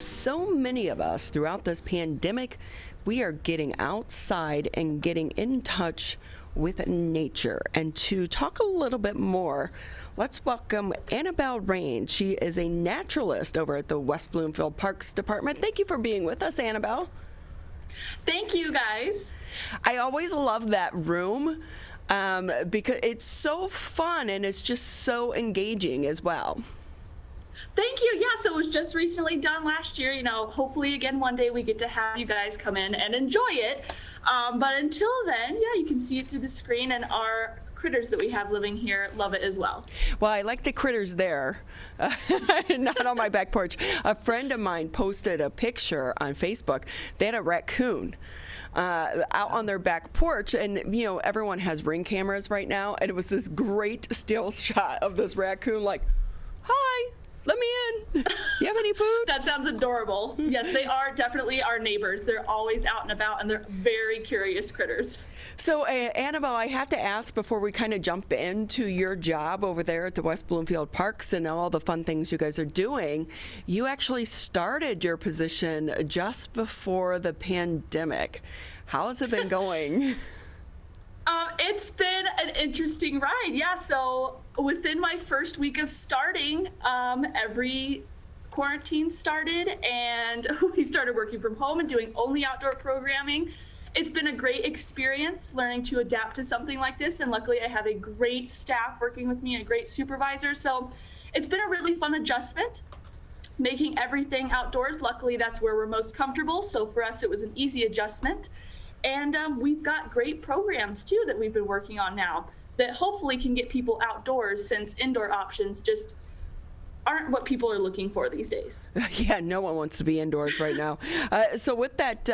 So many of us throughout this pandemic, we are getting outside and getting in touch with nature. And to talk a little bit more, let's welcome Annabelle Raines. She is a naturalist over at the West Bloomfield Parks Department. Thank you for being with us, Annabelle. Thank you, guys. I always love that room because it's so fun and it's just so engaging as well. Thank you. Yeah, so it was just recently done last year. Hopefully again one day we get to have you guys come in and enjoy it. But until then, yeah, you can see it through the screen, and our critters that we have living here love it as well. Well, I like the critters there, not on my back porch. A friend of mine posted a picture on Facebook. They had a raccoon out on their back porch, and everyone has Ring cameras right now, and it was this great still shot of this raccoon like, "Hi, let me in. You have any food?" That sounds adorable. Yes, they are definitely our neighbors. They're always out and about, and they're very curious critters. So, Annabelle, I have to ask before we kind of jump into your job over there at the West Bloomfield Parks and all the fun things you guys are doing. You actually started your position just before the pandemic. How has it been going? It's been an interesting ride. Yeah, so within my first week of starting, every quarantine started, and we started working from home and doing only outdoor programming. It's been a great experience learning to adapt to something like this, and luckily I have a great staff working with me and a great supervisor. So it's been a really fun adjustment, making everything outdoors. Luckily, that's where we're most comfortable. So for us, it was an easy adjustment. And we've got great programs too that we've been working on now that hopefully can get people outdoors, since indoor options just aren't what people are looking for these days. Yeah, no one wants to be indoors right now. So with that,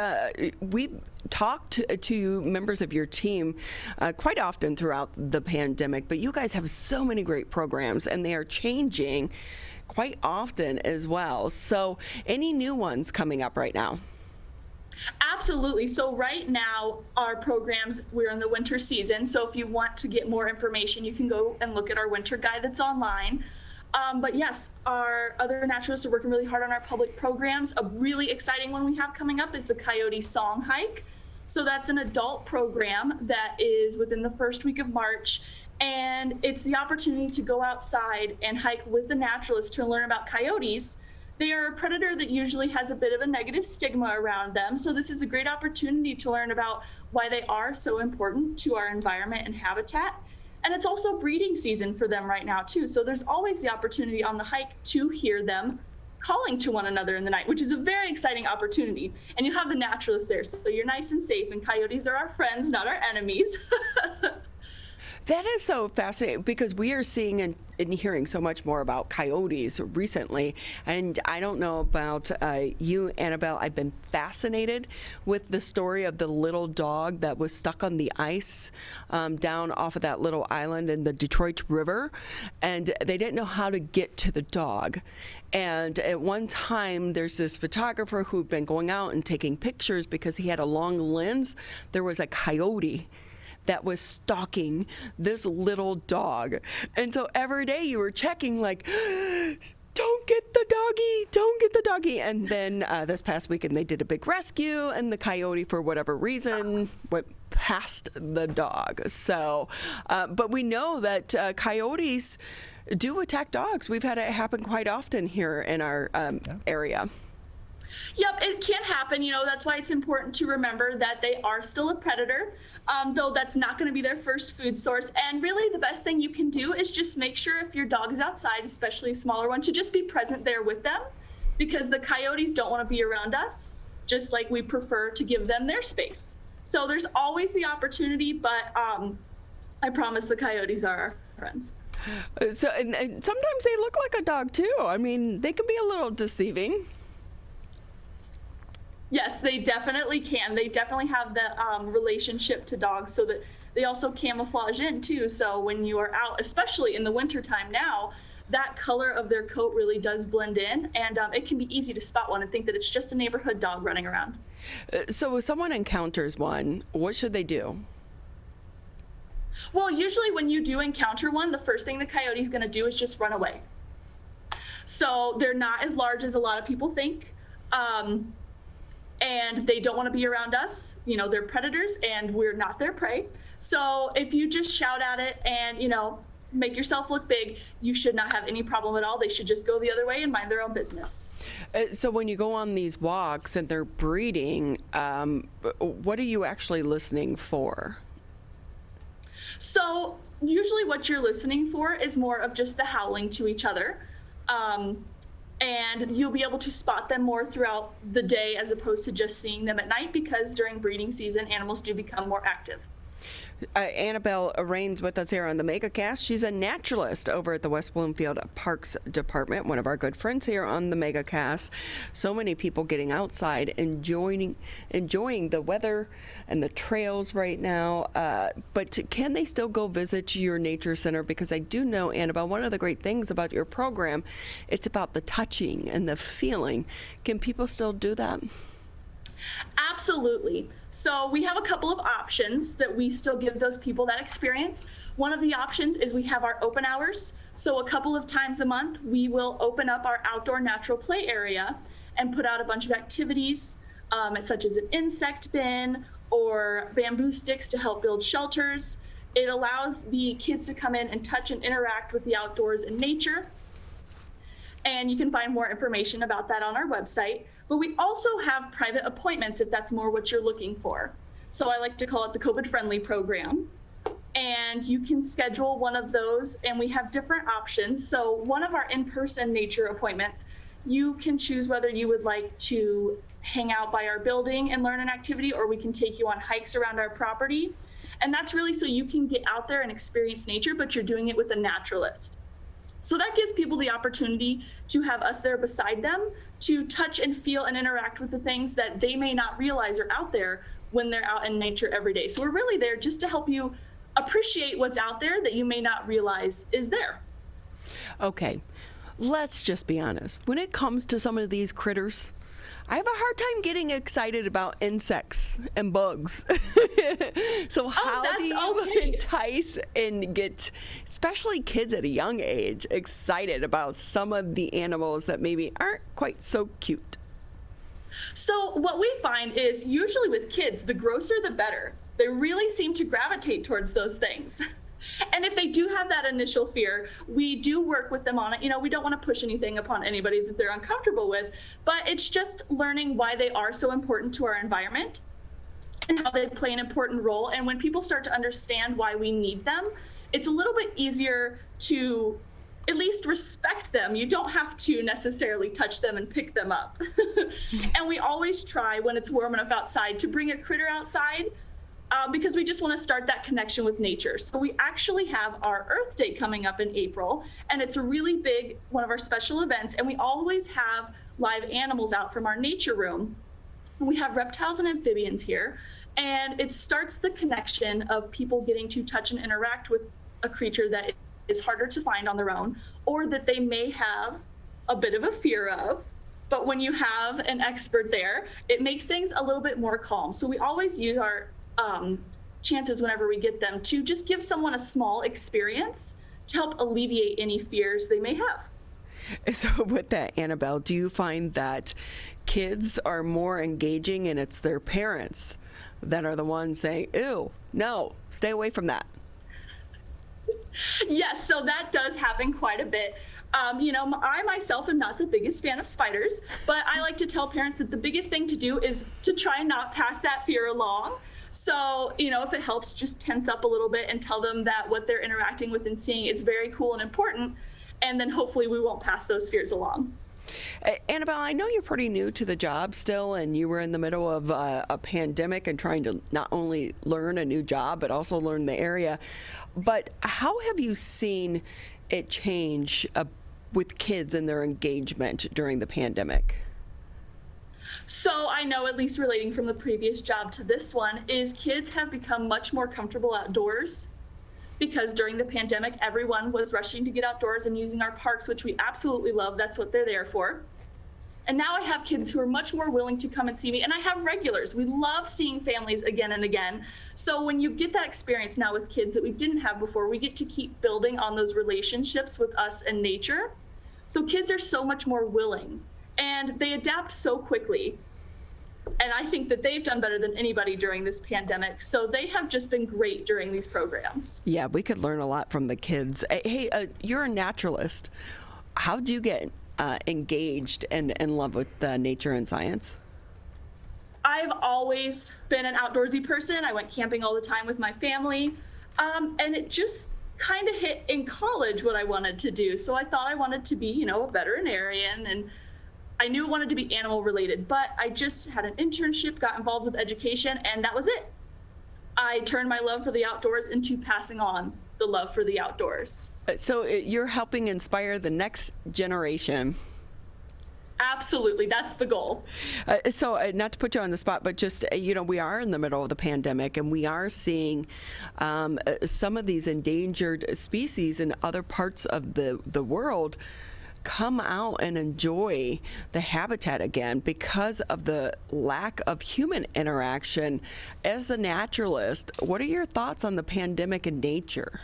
we talked to members of your team quite often throughout the pandemic, but you guys have so many great programs, and they are changing quite often as well. So any new ones coming up right now? Absolutely. So right now, our programs, we're in the winter season. So if you want to get more information, you can go and look at our winter guide that's online. But yes, our other naturalists are working really hard on our public programs. A really exciting one we have coming up is the Coyote Song Hike. So that's an adult program that is within the first week of March. And it's the opportunity to go outside and hike with the naturalist to learn about coyotes. They are a predator that usually has a bit of a negative stigma around them. So this is a great opportunity to learn about why they are so important to our environment and habitat. And it's also breeding season for them right now too. So there's always the opportunity on the hike to hear them calling to one another in the night, which is a very exciting opportunity. And you have the naturalists there, so you're nice and safe, and coyotes are our friends, not our enemies. That is so fascinating, because we are seeing and hearing so much more about coyotes recently. And I don't know about you, Annabelle. I've been fascinated with the story of the little dog that was stuck on the ice down off of that little island in the Detroit River. And they didn't know how to get to the dog. And at one time, there's this photographer who'd been going out and taking pictures because he had a long lens. There was a coyote that was stalking this little dog. And so every day you were checking like, don't get the doggy, don't get the doggy. And then this past weekend they did a big rescue, and the coyote, for whatever reason, went past the dog. So, but we know that coyotes do attack dogs. We've had it happen quite often here in our area. Yep, it can happen. That's why it's important to remember that they are still a predator, though that's not going to be their first food source. And really the best thing you can do is just make sure, if your dog is outside, especially a smaller one, to just be present there with them, because the coyotes don't want to be around us, just like we prefer to give them their space. So there's always the opportunity, but I promise the coyotes are our friends. So, and sometimes they look like a dog too. I mean, they can be a little deceiving. Yes, they definitely can. They definitely have the relationship to dogs, so that they also camouflage in too. So when you are out, especially in the wintertime now, that color of their coat really does blend in, and it can be easy to spot one and think that it's just a neighborhood dog running around. So if someone encounters one, what should they do? Well, usually when you do encounter one, the first thing the coyote is going to do is just run away. So they're not as large as a lot of people think. And they don't want to be around us. You know, they're predators and we're not their prey. So if you just shout at it and, you know, make yourself look big, you should not have any problem at all. They should just go the other way and mind their own business. So when you go on these walks and they're breeding, what are you actually listening for? So usually what you're listening for is more of just the howling to each other. And you'll be able to spot them more throughout the day as opposed to just seeing them at night, because during breeding season, animals do become more active. Annabelle Raines with us here on the MegaCast. She's a naturalist over at the West Bloomfield Parks Department, one of our good friends here on the MegaCast. So many people getting outside, enjoying the weather and the trails right now. But can they still go visit your nature center? Because I do know, Annabelle, one of the great things about your program, it's about the touching and the feeling. Can people still do that? Absolutely. So we have a couple of options that we still give those people that experience. One of the options is we have our open hours. So a couple of times a month, we will open up our outdoor natural play area and put out a bunch of activities, such as an insect bin or bamboo sticks to help build shelters. It allows the kids to come in and touch and interact with the outdoors and nature. And you can find more information about that on our website. But we also have private appointments if that's more what you're looking for. So I like to call it the COVID-friendly program. And you can schedule one of those, and we have different options. So one of our in-person nature appointments, you can choose whether you would like to hang out by our building and learn an activity, or we can take you on hikes around our property. And that's really so you can get out there and experience nature, but you're doing it with a naturalist. So that gives people the opportunity to have us there beside them to touch and feel and interact with the things that they may not realize are out there when they're out in nature every day. So we're really there just to help you appreciate what's out there that you may not realize is there. Okay, let's just be honest. When it comes to some of these critters, I have a hard time getting excited about insects and bugs. So how do you entice and get, especially kids at a young age, excited about some of the animals that maybe aren't quite so cute? So what we find is usually with kids, the grosser the better. They really seem to gravitate towards those things. And if they do have that initial fear, we do work with them on it. You know, we don't want to push anything upon anybody that they're uncomfortable with, but it's just learning why they are so important to our environment and how they play an important role. And when people start to understand why we need them, it's a little bit easier to at least respect them. You don't have to necessarily touch them and pick them up. And we always try, when it's warm enough outside, to bring a critter outside. Because we just want to start that connection with nature. So we actually have our Earth Day coming up in April, and it's a really big, one of our special events, and we always have live animals out from our nature room. We have reptiles and amphibians here, and it starts the connection of people getting to touch and interact with a creature that is harder to find on their own, or that they may have a bit of a fear of. But when you have an expert there, it makes things a little bit more calm. So we always use our chances whenever we get them to just give someone a small experience to help alleviate any fears they may have. So with that, Annabelle, do you find that kids are more engaging and it's their parents that are the ones saying, ew, no, stay away from that? Yes, so that does happen quite a bit. You know, I myself am not the biggest fan of spiders, but I like to tell parents that the biggest thing to do is to try and not pass that fear along. So, you know, if it helps, just tense up a little bit and tell them that what they're interacting with and seeing is very cool and important. And then hopefully we won't pass those fears along. Annabelle, I know you're pretty new to the job still, and you were in the middle of a pandemic and trying to not only learn a new job, but also learn the area. But how have you seen it change with kids and their engagement during the pandemic? So I know, at least relating from the previous job to this one, is kids have become much more comfortable outdoors, because during the pandemic, everyone was rushing to get outdoors and using our parks, which we absolutely love. That's what they're there for. And now I have kids who are much more willing to come and see me, and I have regulars. We love seeing families again and again. So when you get that experience now with kids that we didn't have before, we get to keep building on those relationships with us and nature. So kids are so much more willing and they adapt so quickly. And I think that they've done better than anybody during this pandemic. So they have just been great during these programs. Yeah, we could learn a lot from the kids. Hey, you're a naturalist. How do you get engaged and in love with nature and science? I've always been an outdoorsy person. I went camping all the time with my family. And it just kind of hit in college what I wanted to do. So I thought I wanted to be, a veterinarian, and I knew it wanted to be animal related, but I just had an internship, got involved with education, and that was it. I turned my love for the outdoors into passing on the love for the outdoors. So you're helping inspire the next generation. Absolutely, that's the goal. So not to put you on the spot, but just, we are in the middle of the pandemic, and we are seeing some of these endangered species in other parts of the world come out and enjoy the habitat again because of the lack of human interaction. As a naturalist, what are your thoughts on the pandemic and nature?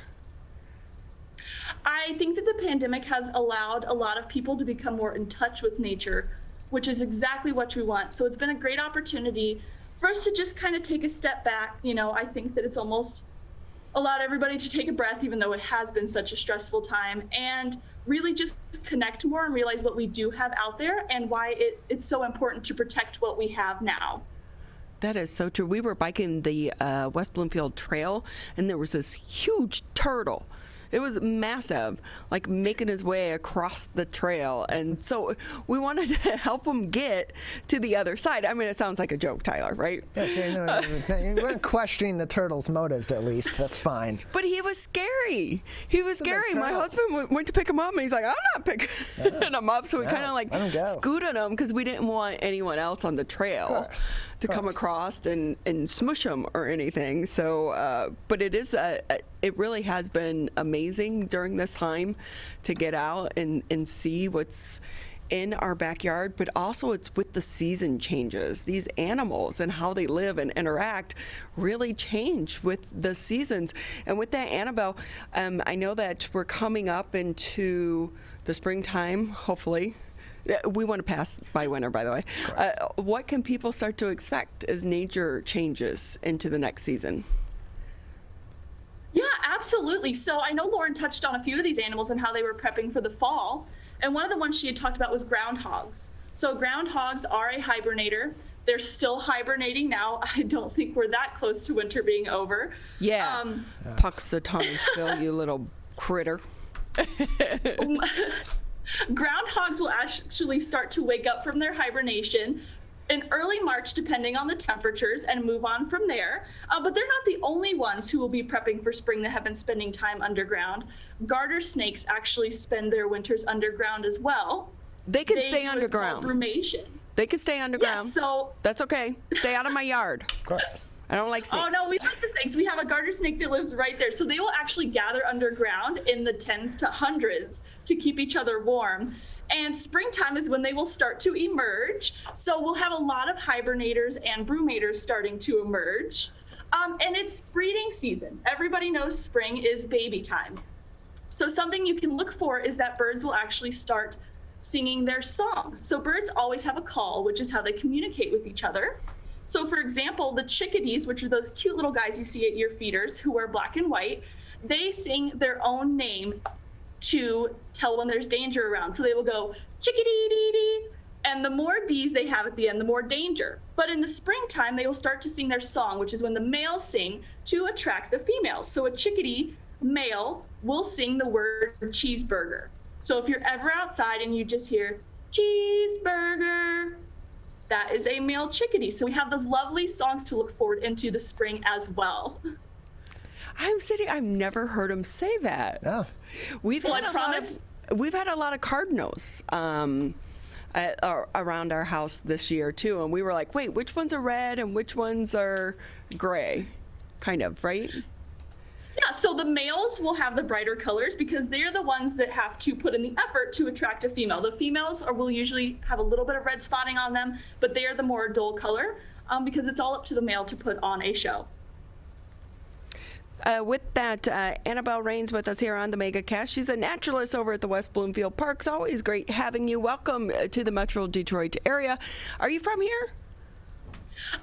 I think that the pandemic has allowed a lot of people to become more in touch with nature, which is exactly what we want. So it's been a great opportunity for us to just kind of take a step back. I think that it's almost allowed everybody to take a breath, even though it has been such a stressful time, and really just connect more and realize what we do have out there and why it's so important to protect what we have now. That is so true. We were biking the West Bloomfield Trail, and there was this huge turtle. It was massive, like making his way across the trail. And so we wanted to help him get to the other side. I mean, it sounds like a joke, Tyler, right? Yes, you weren't questioning the turtle's motives, at least. That's fine. But he was scary. He was scary. My husband went to pick him up, and he's like, I'm not picking him up. So we kind of scooted him because we didn't want anyone else on the trail to come across and smush him or anything. So, but it is it really has been amazing during this time to get out and see what's in our backyard, but also it's with the season changes. These animals and how they live and interact really change with the seasons. And with that, Annabelle, I know that we're coming up into the springtime, hopefully. We want to pass by winter, by the way. What can people start to expect as nature changes into the next season? Yeah, absolutely. So I know Lauren touched on a few of these animals and how they were prepping for the fall. And one of the ones she had talked about was groundhogs. So groundhogs are a hibernator. They're still hibernating now. I don't think we're that close to winter being over. Yeah. Puxatawny Phil, you little critter. Groundhogs will actually start to wake up from their hibernation in early March, depending on the temperatures, and move on from there. But they're not the only ones who will be prepping for spring that have been spending time underground. Garter snakes actually spend their winters underground as well. They can stay underground. Brumation. They can stay underground. Yes, so that's okay. Stay out of my yard. Of course. I don't like snakes. Oh no, we like the snakes. We have a garter snake that lives right there. So they will actually gather underground in the tens to hundreds to keep each other warm. And springtime is when they will start to emerge. So we'll have a lot of hibernators and brumators starting to emerge. And it's breeding season. Everybody knows spring is baby time. So something you can look for is that birds will actually start singing their songs. So birds always have a call, which is how they communicate with each other. So for example, the chickadees, which are those cute little guys you see at your feeders who are black and white, they sing their own name to tell when there's danger around. So they will go chickadee-dee-dee, and the more D's they have at the end, the more danger. But in the springtime, they will start to sing their song, which is when the males sing to attract the females. So a chickadee male will sing the word cheeseburger. So if you're ever outside and you just hear cheeseburger, that is a male chickadee. So we have those lovely songs to look forward into the spring as well. I've never heard him say that. Yeah. We've had a lot of cardinals around our house this year too, and we were like, wait, which ones are red and which ones are gray? Kind of, right? Yeah, so the males will have the brighter colors because they're the ones that have to put in the effort to attract a female. The females will usually have a little bit of red spotting on them, but they are the more dull color because it's all up to the male to put on a show. With that, Annabelle Raines with us here on the MegaCast. She's a naturalist over at the West Bloomfield Parks. Always great having you. Welcome to the Metro Detroit area. Are you from here?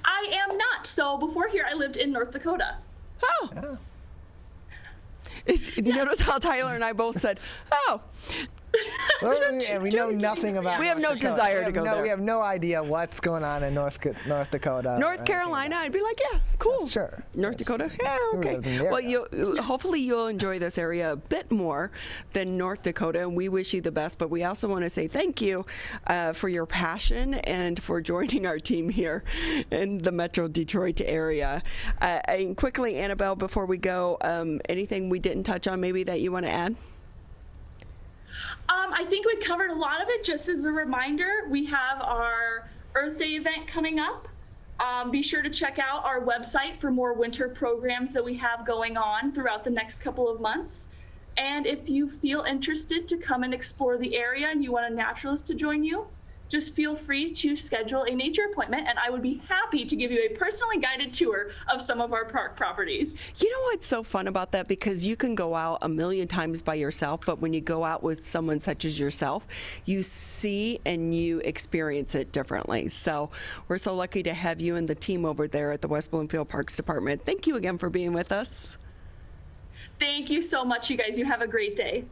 I am not. So before here, I lived in North Dakota. Oh. Yeah. You notice how Tyler and I both said, oh. Well, and we know nothing about. We have no North Dakota. desire We to have go no- there. We have no idea what's going on in North Dakota. North Carolina, I'd be like, yeah, cool. Sure. North Yes. Dakota, yeah, Who okay. lives in the Well, area? hopefully you'll enjoy this area a bit more than North Dakota, and we wish you the best. But we also want to say thank you for your passion and for joining our team here in the Metro Detroit area. And quickly, Annabelle, before we go, anything we didn't touch on maybe that you want to add? I think we covered a lot of it. Just as a reminder, we have our Earth Day event coming up. Be sure to check out our website for more winter programs that we have going on throughout the next couple of months. And if you feel interested to come and explore the area and you want a naturalist to join you, just feel free to schedule a nature appointment, and I would be happy to give you a personally guided tour of some of our park properties. You know what's so fun about that? Because you can go out a million times by yourself, but when you go out with someone such as yourself, you see and you experience it differently. So we're so lucky to have you and the team over there at the West Bloomfield Parks Department. Thank you again for being with us. Thank you so much, you guys. You have a great day.